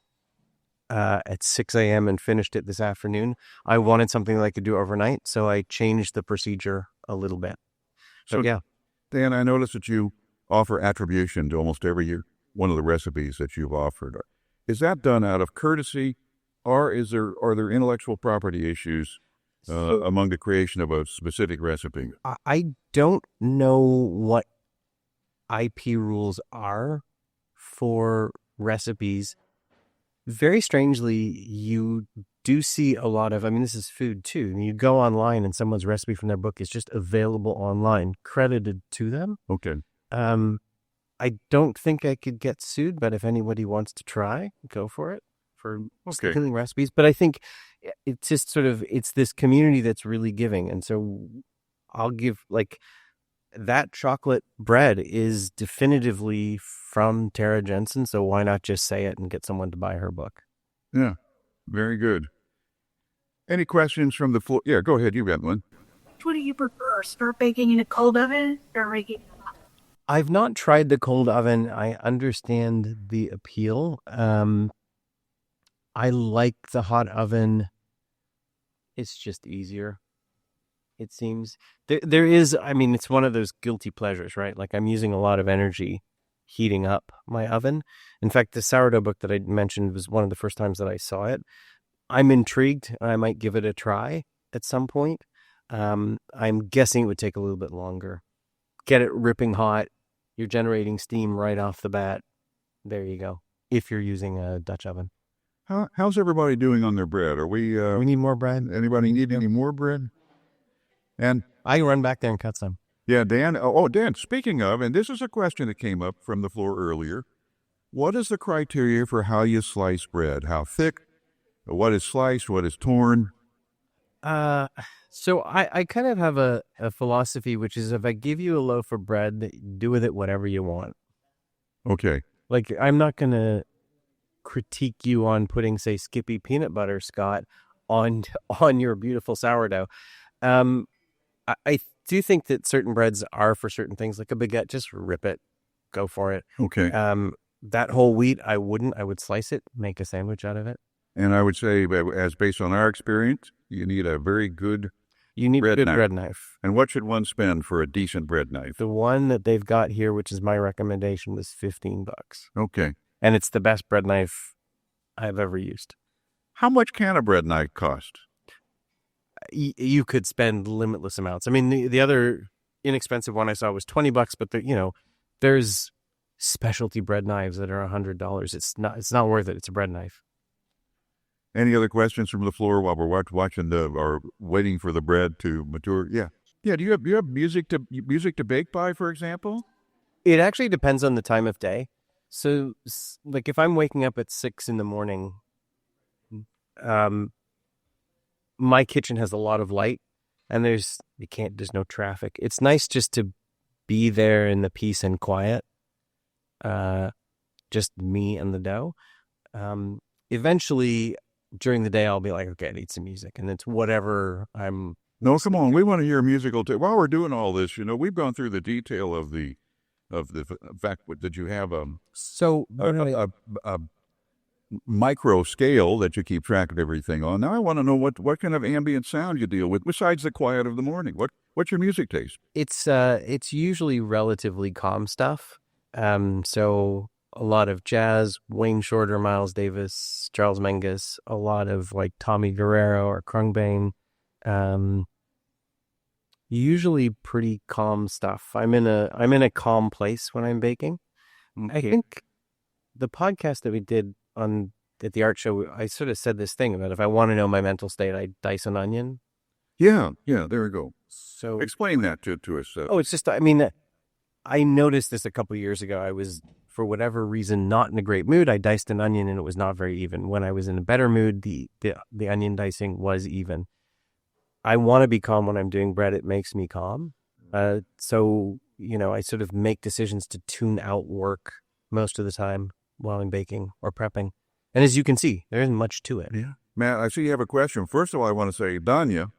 at 6 a.m. and finished it this afternoon. I wanted something that I could do overnight, so I changed the procedure a little bit. So, yeah. Dan, I noticed that you offer attribution to almost every one of the recipes that you've offered. Is that done out of courtesy, or are there intellectual property issues among the creation of a specific recipe? I don't know what IP rules are for recipes. Very strangely, you do see a lot of, I mean, this is food too. You go online and someone's recipe from their book is just available online, credited to them. Okay. I don't think I could get sued, but if anybody wants to try, go for it for stealing recipes. But I think it's just sort of, it's this community that's really giving. And so I'll give, like, that chocolate bread is definitively from Tara Jensen. So why not just say it and get someone to buy her book? Yeah, very good. Any questions from the floor? Yeah, go ahead. You got one. What do you prefer? Start baking in a cold oven or making in a hot oven? I've not tried the cold oven. I understand the appeal. I like the hot oven. It's just easier, it seems. There is, I mean, it's one of those guilty pleasures, right? Like, I'm using a lot of energy heating up my oven. In fact, the sourdough book that I mentioned was one of the first times that I saw it. I'm intrigued. I might give it a try at some point. I'm guessing it would take a little bit longer. Get it ripping hot. You're generating steam right off the bat. There you go. If you're using a Dutch oven. How's everybody doing on their bread? Are we need more bread. Anybody need any more bread? And I can run back there and cut some. Yeah, Dan. Dan, speaking of, and this is a question that came up from the floor earlier. What is the criteria for how you slice bread? How thick? What is sliced? What is torn? So I kind of have a philosophy, which is if I give you a loaf of bread, do with it whatever you want. Okay. Like, I'm not going to critique you on putting, say, Skippy peanut butter, Scott, on your beautiful sourdough. I do think that certain breads are for certain things, like a baguette. Just rip it, go for it. Okay. That whole wheat, I would slice it, make a sandwich out of it. And I would say, as based on our experience, you need a very good bread knife. And what should one spend for a decent bread knife? The one that they've got here, which is my recommendation, was $15. Okay. And it's the best bread knife I've ever used. How much can a bread knife cost? You could spend limitless amounts. I mean, the other inexpensive one I saw was $20, but there's specialty bread knives that are $100. It's not worth it. It's a bread knife. Any other questions from the floor while we're watching or waiting for the bread to mature? Yeah. Do you have music to bake by, for example? It actually depends on the time of day. So, like, if I'm waking up at 6 a.m, my kitchen has a lot of light, and there's no traffic. It's nice just to be there in the peace and quiet. Just me and the dough. Eventually, during the day, I'll be like, okay, I need some music, and it's whatever I'm. No, come on, we want to hear musical. While we're doing all this, we've gone through the detail of the fact that you have a micro scale that you keep track of everything on. Now I want to know what kind of ambient sound you deal with besides the quiet of the morning. What's your music taste? It's usually relatively calm stuff. So a lot of jazz, Wayne Shorter, Miles Davis, Charles Mingus, a lot of like Tommy Guerrero or Krungbane. Usually pretty calm stuff. I'm in a calm place when I'm baking. Okay. I think the podcast that we did at the art show, I sort of said this thing about if I want to know my mental state, I dice an onion. Yeah, there we go. So explain that to us. It's just, I mean, I noticed this a couple of years ago. I was, for whatever reason, not in a great mood. I diced an onion and it was not very even. When I was in a better mood, the onion dicing was even. I want to be calm when I'm doing bread. It makes me calm. So, I sort of make decisions to tune out work most of the time while I'm baking or prepping. And as you can see, there isn't much to it. Yeah. Matt, I see you have a question. First of all, I want to say, Danya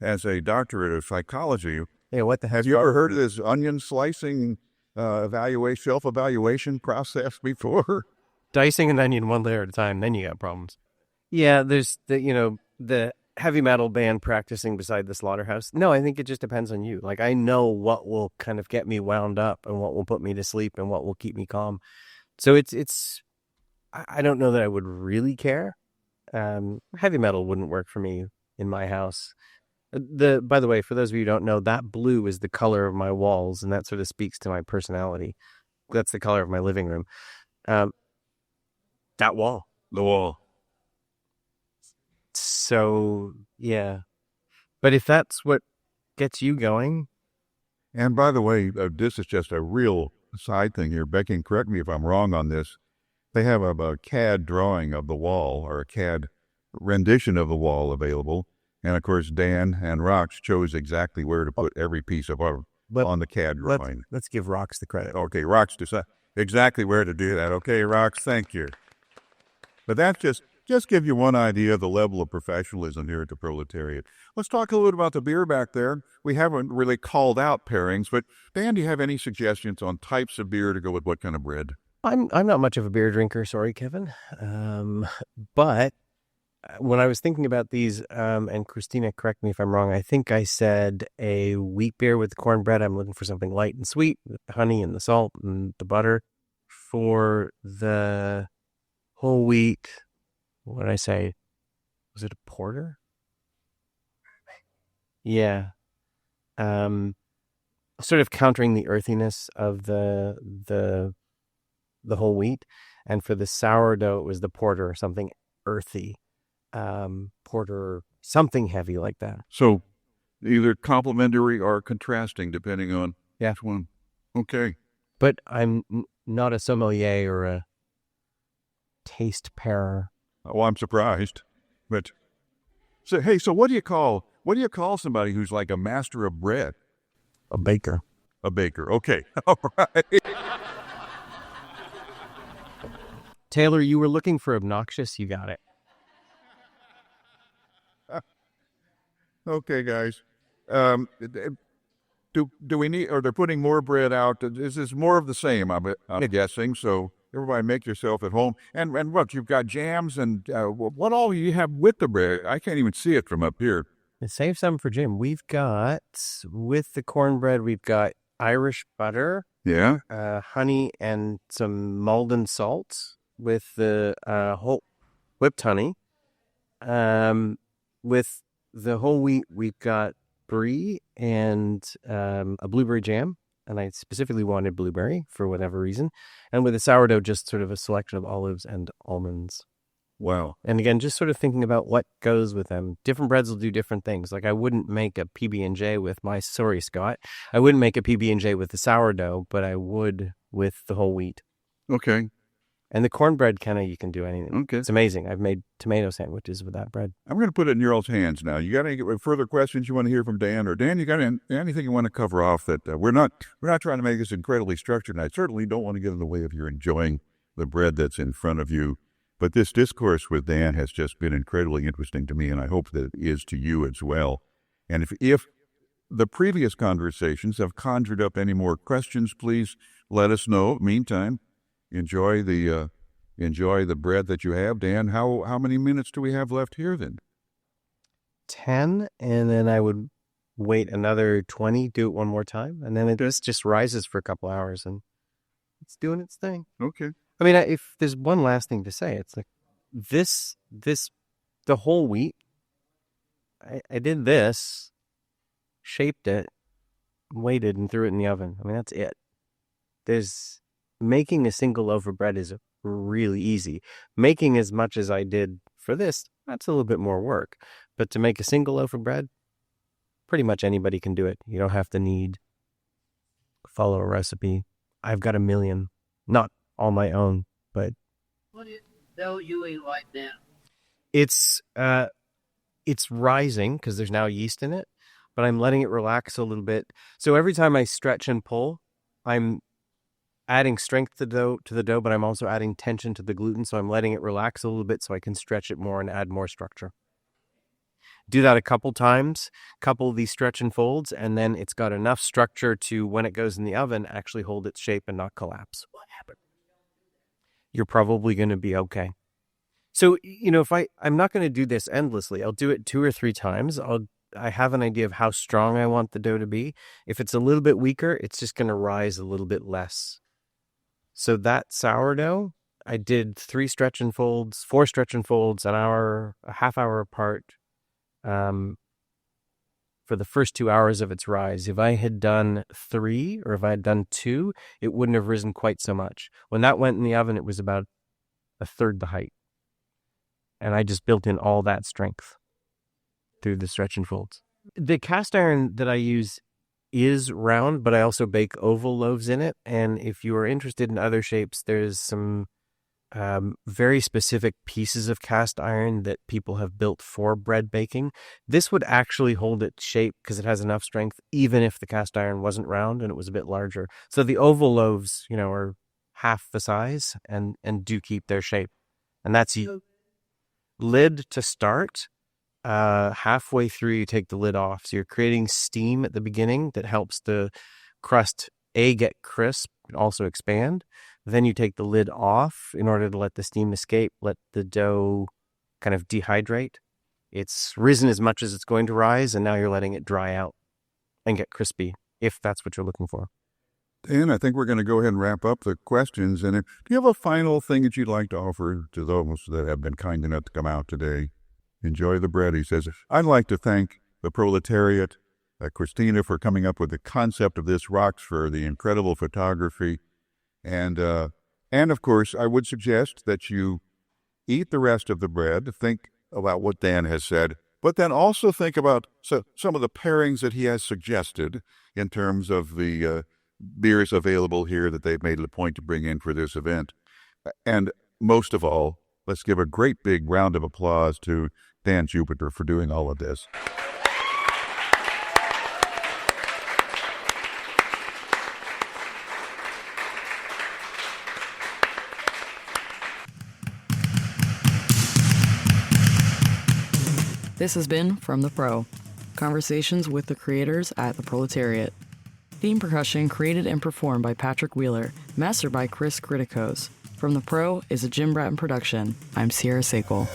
as a doctorate of psychology. Yeah, what the heck? Have you ever heard of this onion slicing self-evaluation process before? Dicing an onion one layer at a time, then you got problems. Yeah, there's the heavy metal band practicing beside the slaughterhouse. No, I think it just depends on you. Like, I know what will kind of get me wound up and what will put me to sleep and what will keep me calm. So I don't know that I would really care. Heavy metal wouldn't work for me in my house. By the way, for those of you who don't know, that blue is the color of my walls, and that sort of speaks to my personality. That's the color of my living room. That wall. The wall. So, yeah. But if that's what gets you going. And by the way, this is just a real side thing here. Becky, and correct me if I'm wrong on this. They have a CAD drawing of the wall, or a CAD rendition of the wall available. And of course, Dan and Rox chose exactly where to put every piece of art on the CAD drawing. Let's give Rox the credit. Okay, Rox decided exactly where to do that. Okay, Rox, thank you. But that's just give you one idea of the level of professionalism here at the Proletariat. Let's talk a little bit about the beer back there. We haven't really called out pairings, but Dan, do you have any suggestions on types of beer to go with what kind of bread? I'm not much of a beer drinker, sorry, Kevin. But when I was thinking about these, and Christina, correct me if I'm wrong, I think I said a wheat beer with cornbread. I'm looking for something light and sweet with the honey and the salt and the butter. For the whole wheat, what did I say? Was it a porter? Yeah. Sort of countering the earthiness of the whole wheat. And for the sourdough, it was the porter, something earthy. Porter, something heavy like that. So either complementary or contrasting, depending on which one. Okay. But I'm not a sommelier or a taste pairer. Oh, I'm surprised. But so what do you call somebody who's like a master of bread? A baker. A baker. Okay. All right. Taylor, you were looking for obnoxious. You got it. Okay, guys. Do we need, or they're putting more bread out? Is this more of the same? I'm guessing. So everybody make yourself at home. And look, you've got jams and what all you have with the bread? I can't even see it from up here. Save some for Jim. We've got, with the cornbread, we've got Irish butter. Yeah. Honey and some Malden salt with the whole whipped honey. With the whole wheat, we've got brie and a blueberry jam. And I specifically wanted blueberry for whatever reason. And with the sourdough, just sort of a selection of olives and almonds. Wow. And again, just sort of thinking about what goes with them. Different breads will do different things. Like I wouldn't make a PB&J with my, sorry, Scott. I wouldn't make a PB&J with the sourdough, but I would with the whole wheat. Okay. And the cornbread, kind of, you can do anything. Okay. It's amazing. I've made tomato sandwiches with that bread. I'm going to put it in your all's hands now. You got any further questions you want to hear from Dan? Or Dan, you got anything you want to cover off that we're not trying to make this incredibly structured, and I certainly don't want to get in the way of your enjoying the bread that's in front of you. But this discourse with Dan has just been incredibly interesting to me, and I hope that it is to you as well. And if the previous conversations have conjured up any more questions, please let us know. Meantime, enjoy the bread that you have. Dan, how many minutes do we have left here then? 10, and then I would wait another 20, do it one more time, and then it just rises for a couple hours, and it's doing its thing. Okay. I mean, if there's one last thing to say, it's like the whole wheat, I did this, shaped it, waited, and threw it in the oven. I mean, that's it. Making a single loaf of bread is really easy. Making as much as I did for this, that's a little bit more work. But to make a single loaf of bread, pretty much anybody can do it. You don't have to follow a recipe. I've got a million, not all my own, but What is you eat like that? it's rising because there's now yeast in it, but I'm letting it relax a little bit. So every time I stretch and pull, I'm adding strength to the dough, but I'm also adding tension to the gluten. So I'm letting it relax a little bit so I can stretch it more and add more structure. Do that a couple times, couple these stretch and folds, and then it's got enough structure to, when it goes in the oven, actually hold its shape and not collapse. What happened? You're probably going to be okay. So, if I'm not going to do this endlessly, I'll do it 2 or 3 times. I have an idea of how strong I want the dough to be. If it's a little bit weaker, it's just going to rise a little bit less. So that sourdough, I did 4 stretch and folds, a half hour apart, for the first 2 hours of its rise. If I had done 3 or if I had done 2, it wouldn't have risen quite so much. When that went in the oven, it was about a third the height. And I just built in all that strength through the stretch and folds. The cast iron that I use is round, but I also bake oval loaves in it. And if you are interested in other shapes, there's some very specific pieces of cast iron that people have built for bread baking. This would actually hold its shape because it has enough strength, even if the cast iron wasn't round and it was a bit larger. So the oval loaves, are half the size and do keep their shape. And that's lid to start. Halfway through, you take the lid off. So you're creating steam at the beginning that helps the crust get crisp and also expand. Then you take the lid off in order to let the steam escape, let the dough kind of dehydrate. It's risen as much as it's going to rise, and now you're letting it dry out and get crispy, if that's what you're looking for. Dan, I think we're going to go ahead and wrap up the questions. And do you have a final thing that you'd like to offer to those that have been kind enough to come out today? Enjoy the bread, he says. I'd like to thank the proletariat, Christina, for coming up with the concept of this, Rox for the incredible photography. And of course, I would suggest that you eat the rest of the bread, think about what Dan has said, but then also think about some of the pairings that he has suggested in terms of the beers available here that they've made it a point to bring in for this event. And most of all, let's give a great big round of applause to Dan Jupiter for doing all of this. This has been From the Pro, conversations with the creators at the Proletariat. Theme percussion created and performed by Patrick Wheeler, mastered by Chris Criticos. From the Pro is a Jim Bratton production. I'm Sierra Sakel.